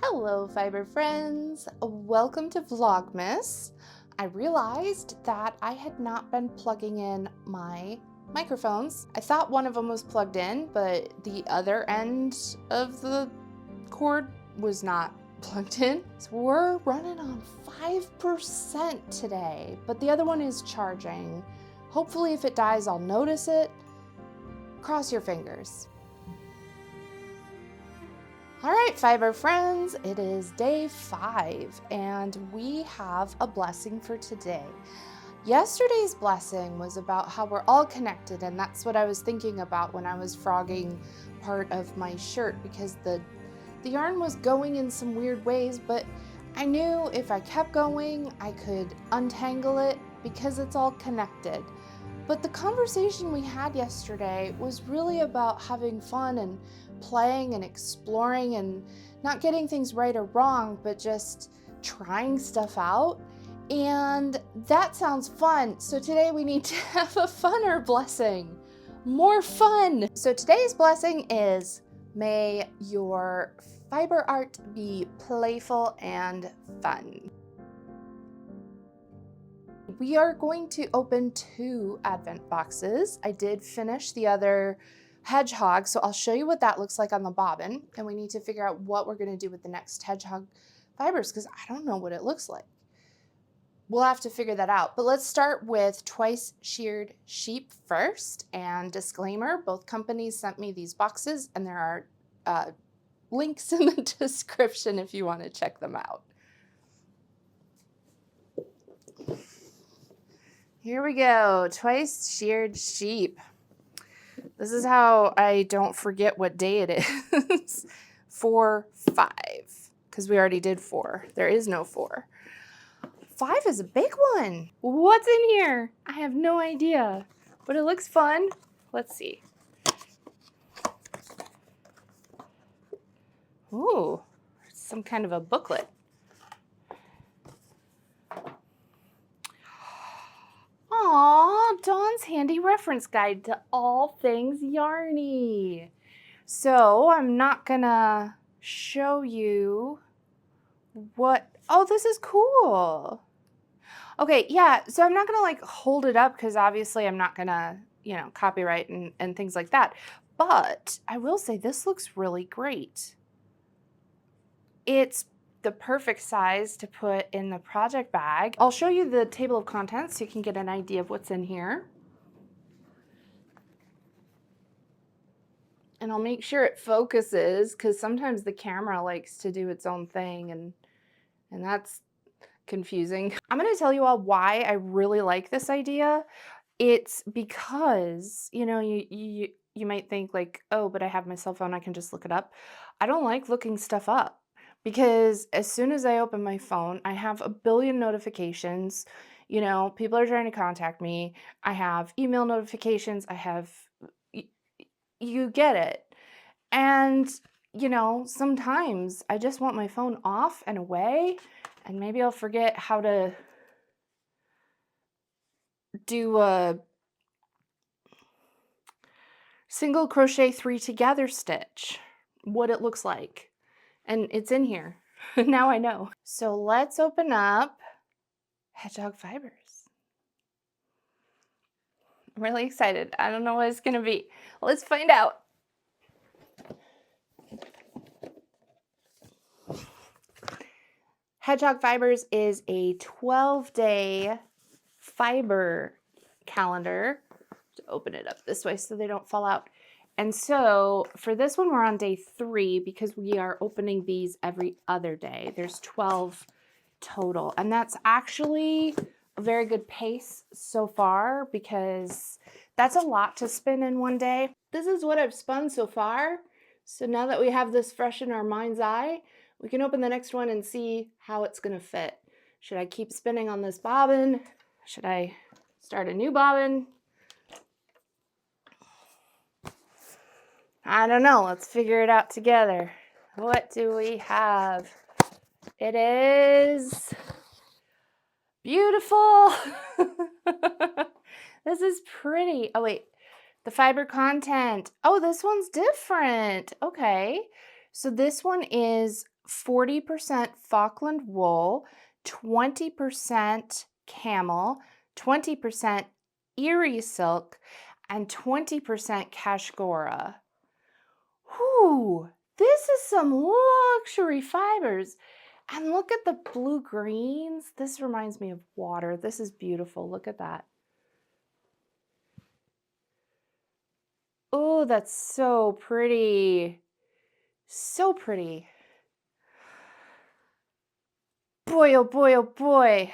Hello, fiber friends. Welcome to Vlogmas. I realized that I had not been plugging in my microphones. I thought one of them was plugged in, but the other end of the cord was not plugged in. So we're running on 5% today, but the other one is charging. Hopefully if it dies, I'll notice it. Cross your fingers. All right, fiber friends, it is day 5 and we have a blessing for today. Yesterday's blessing was about how we're all connected, and that's what I was thinking about when I was frogging part of my shirt, because the yarn was going in some weird ways, but I knew if I kept going, I could untangle it because it's all connected. But the conversation we had yesterday was really about having fun and playing and exploring and not getting things right or wrong, but just trying stuff out. And that sounds fun. So today we need to have a funner blessing. More fun. So today's blessing is, may your fiber art be playful and fun. We are going to open 2 advent boxes. I did finish the other hedgehog, so I'll show you what that looks like on the bobbin, and we need to figure out what we're going to do with the next hedgehog fibers because I don't know what it looks like. We'll have to figure that out, but let's start with twice sheared sheep first. And disclaimer, both companies sent me these boxes, and there are links in the description if you want to check them out. Here we go, twice sheared sheep. This is how I don't forget what day it is. 4/5, because we already did 4. There is no 4. 5 is a big one. What's in here? I have no idea, but it looks fun. Let's see. Ooh, some kind of a booklet. Aww, Dawn's handy reference guide to all things yarny. So I'm not gonna show you what, oh, this is cool. Okay, yeah, so I'm not gonna like hold it up because obviously I'm not gonna, copyright and things like that. But I will say this looks really great. It's the perfect size to put in the project bag. I'll show you the table of contents so you can get an idea of what's in here. And I'll make sure it focuses because sometimes the camera likes to do its own thing and that's confusing. I'm going to tell you all why I really like this idea. It's because, you might think like, oh, but I have my cell phone, I can just look it up. I don't like looking stuff up. Because as soon as I open my phone, I have a billion notifications. People are trying to contact me. I have email notifications. I have, you get it. And, sometimes I just want my phone off and away, and maybe I'll forget how to do a single crochet 3 together stitch, what it looks like. And it's in here. Now I know. So let's open up Hedgehog fibers. I'm really excited. I don't know what it's gonna be. Let's find out. Hedgehog Fibers is a 12-day fiber calendar. To open it up this way so they don't fall out. And so for this one, we're on day 3 because we are opening these every other day. There's 12 total. And that's actually a very good pace so far because that's a lot to spin in one day. This is what I've spun so far. So now that we have this fresh in our mind's eye, we can open the next one and see how it's going to fit. Should I keep spinning on this bobbin? Should I start a new bobbin? I don't know. Let's figure it out together. What do we have? It is beautiful. This is pretty. Oh, wait. The fiber content. Oh, this one's different. Okay. So this one is 40% Falkland wool, 20% camel, 20% Erie silk, and 20% Kashgora. Whew, this is some luxury fibers. And look at the blue greens. This reminds me of water. This is beautiful. Look at that. Oh, that's so pretty. So pretty. Boy, oh boy, oh boy.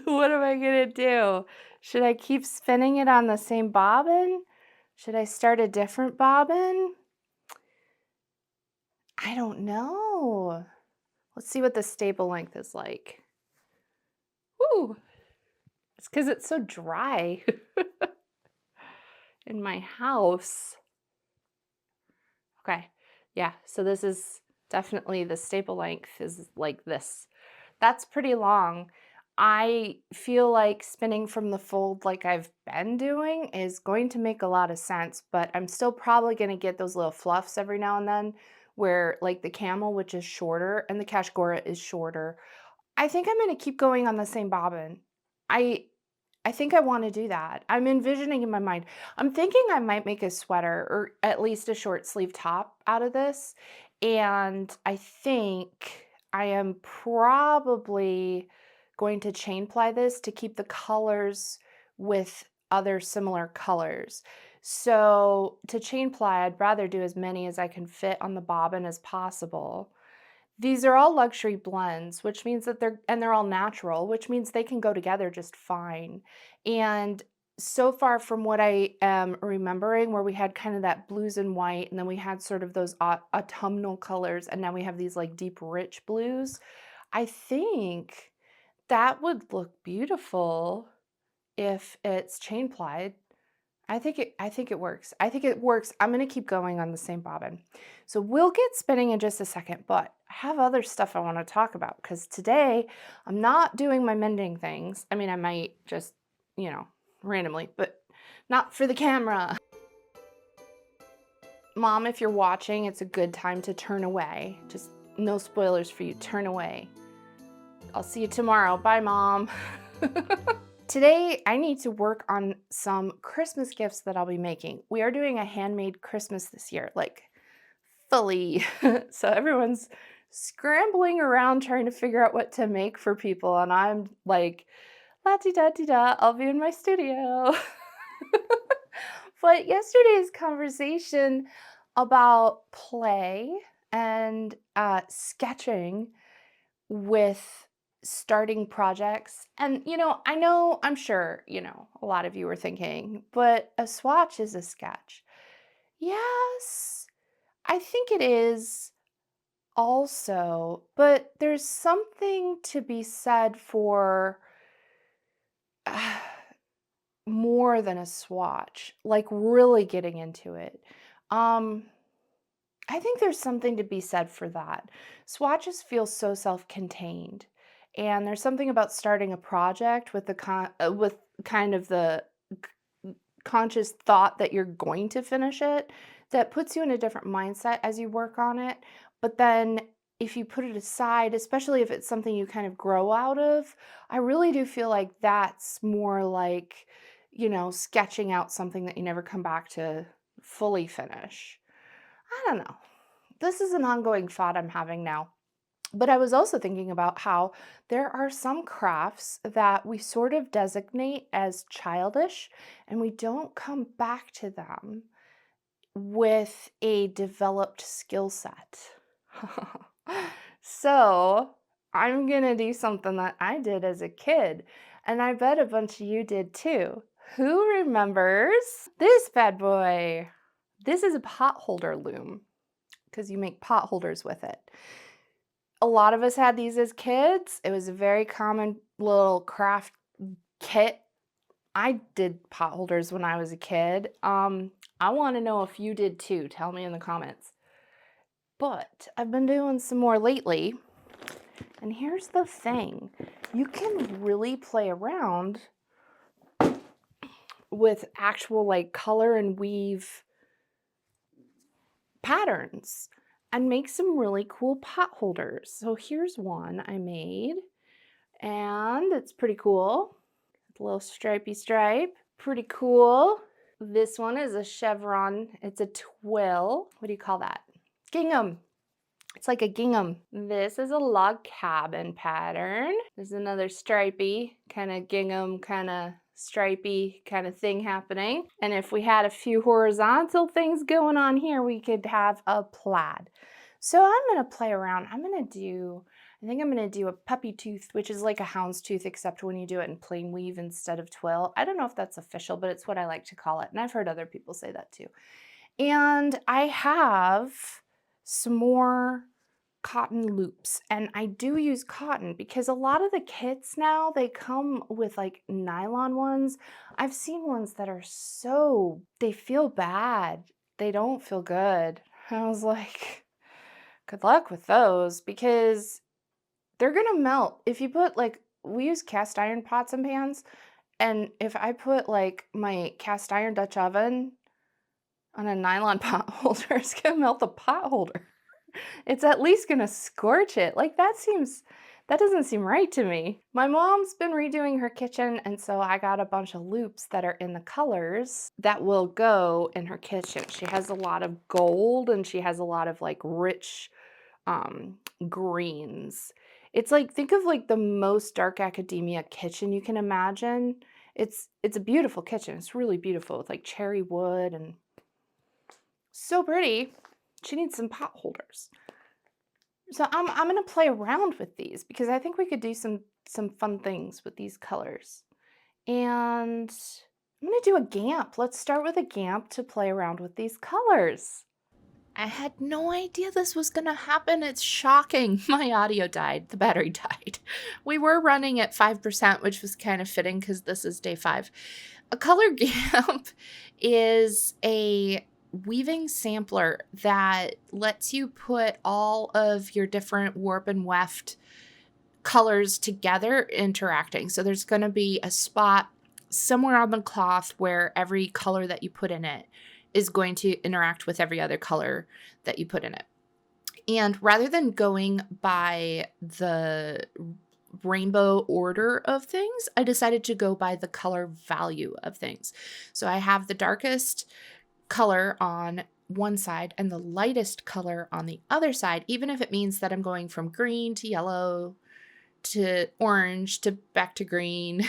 What am I gonna do? Should I keep spinning it on the same bobbin? Should I start a different bobbin? I don't know. Let's see what the staple length is like. Woo! It's because it's so dry in my house. Okay, yeah, so this is definitely the staple length is like this. That's pretty long. I feel like spinning from the fold like I've been doing is going to make a lot of sense, but I'm still probably going to get those little fluffs every now and then where like the camel, which is shorter, and the Kashgora is shorter. I think I'm going to keep going on the same bobbin. I I think I wanna do that. I'm envisioning in my mind. I'm thinking I might make a sweater or at least a short sleeve top out of this, and I think I am probably going to chain ply this to keep the colors with other similar colors. So, to chain ply, I'd rather do as many as I can fit on the bobbin as possible. These are all luxury blends, which means that they're all natural, which means they can go together just fine. And so far from what I am remembering, where we had kind of that blues and white, and then we had sort of those autumnal colors, and now we have these like deep, rich blues, I think that would look beautiful if it's chain plied. I think it works. I think it works. I'm gonna keep going on the same bobbin. So we'll get spinning in just a second, but I have other stuff I want to talk about because today I'm not doing my mending things. I mean, I might just, randomly, but not for the camera. Mom, if you're watching, it's a good time to turn away. Just no spoilers for you. Turn away. I'll see you tomorrow. Bye, Mom. Today, I need to work on some Christmas gifts that I'll be making. We are doing a handmade Christmas this year, like fully. So everyone's scrambling around trying to figure out what to make for people, and I'm like, la-di-da-di-da, I'll be in my studio. But yesterday's conversation about play and sketching with starting projects. And, I'm sure, a lot of you are thinking, but a swatch is a sketch. Yes, I think it is also, but there's something to be said for more than a swatch, like really getting into it. Um, I think there's something to be said for that. Swatches feel so self-contained, and there's something about starting a project with with kind of the conscious thought that you're going to finish it that puts you in a different mindset as you work on it. But then if you put it aside, especially if it's something you kind of grow out of, I really do feel like that's more like, sketching out something that you never come back to fully finish. I don't know. This is an ongoing thought I'm having now. But I was also thinking about how there are some crafts that we sort of designate as childish and we don't come back to them with a developed skill set. So I'm going to do something that I did as a kid, and I bet a bunch of you did too. Who remembers this bad boy? This is a potholder loom because you make potholders with it. A lot of us had these as kids. It was a very common little craft kit. I did potholders when I was a kid. I want to know if you did too. Tell me in the comments. But I've been doing some more lately. And here's the thing. You can really play around with actual like color and weave patterns. and make some really cool pot holders. So here's one I made, and it's pretty cool. A little stripy stripe, pretty cool. This one is a chevron. It's a twill. What do you call that? Gingham. It's like a gingham. This is a log cabin pattern. There's another stripy, kind of gingham, kind of stripy kind of thing happening. And if we had a few horizontal things going on here, we could have a plaid. So I'm gonna play around. I think I'm gonna do a puppy tooth, which is like a hound's tooth, except when you do it in plain weave instead of twill. I don't know if that's official, but it's what I like to call it. And I've heard other people say that too. And I have some more cotton loops, and I do use cotton because a lot of the kits now, they come with like nylon ones. I've seen ones that are they feel bad. They don't feel good. I was like, good luck with those because they're gonna melt. If you put we use cast iron pots and pans, and if I put like my cast iron Dutch oven on a nylon pot holder, it's gonna melt the pot holder. It's at least gonna scorch it. Like that doesn't seem right to me. My mom's been redoing her kitchen, and so I got a bunch of loops that are in the colors that will go in her kitchen. She has a lot of gold and she has a lot of like rich greens. It's like, think of like the most dark academia kitchen you can imagine. It's a beautiful kitchen. It's really beautiful with like cherry wood and so pretty. She needs some pot holders. So I'm gonna play around with these because I think we could do some fun things with these colors. And I'm gonna do a gamp. Let's start with a gamp to play around with these colors. I had no idea this was gonna happen. It's shocking. My audio died. The battery died. We were running at 5%, which was kind of fitting because this is day 5. A color gamp is a weaving sampler that lets you put all of your different warp and weft colors together interacting. So there's going to be a spot somewhere on the cloth where every color that you put in it is going to interact with every other color that you put in it. And rather than going by the rainbow order of things, I decided to go by the color value of things. So I have the darkest color on one side and the lightest color on the other side, even if it means that I'm going from green to yellow to orange to back to green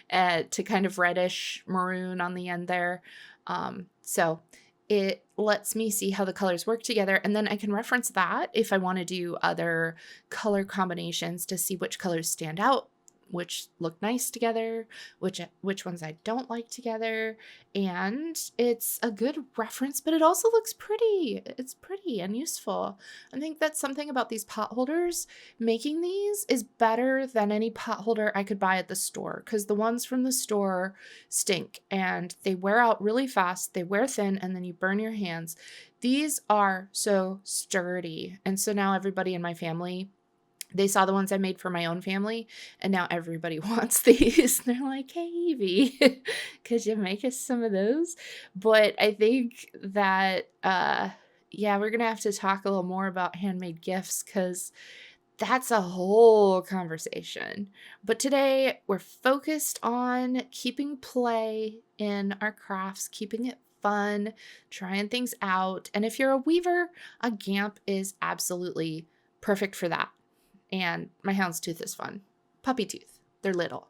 to kind of reddish maroon on the end there. So it lets me see how the colors work together, and then I can reference that if I want to do other color combinations to see which colors stand out, which look nice together, which ones I don't like together. And it's a good reference, but it also looks pretty. It's pretty and useful. I think that's something about these pot holders. Making these is better than any pot holder I could buy at the store, because the ones from the store stink and they wear out really fast. They wear thin and then you burn your hands. These are so sturdy. And so now everybody in my family, they saw the ones I made for my own family, and now everybody wants these. They're like, hey, Evie, could you make us some of those? But I think that, yeah, we're going to have to talk a little more about handmade gifts because that's a whole conversation. But today we're focused on keeping play in our crafts, keeping it fun, trying things out. And if you're a weaver, a gamp is absolutely perfect for that. And my hound's tooth is fun. Puppy tooth. They're little.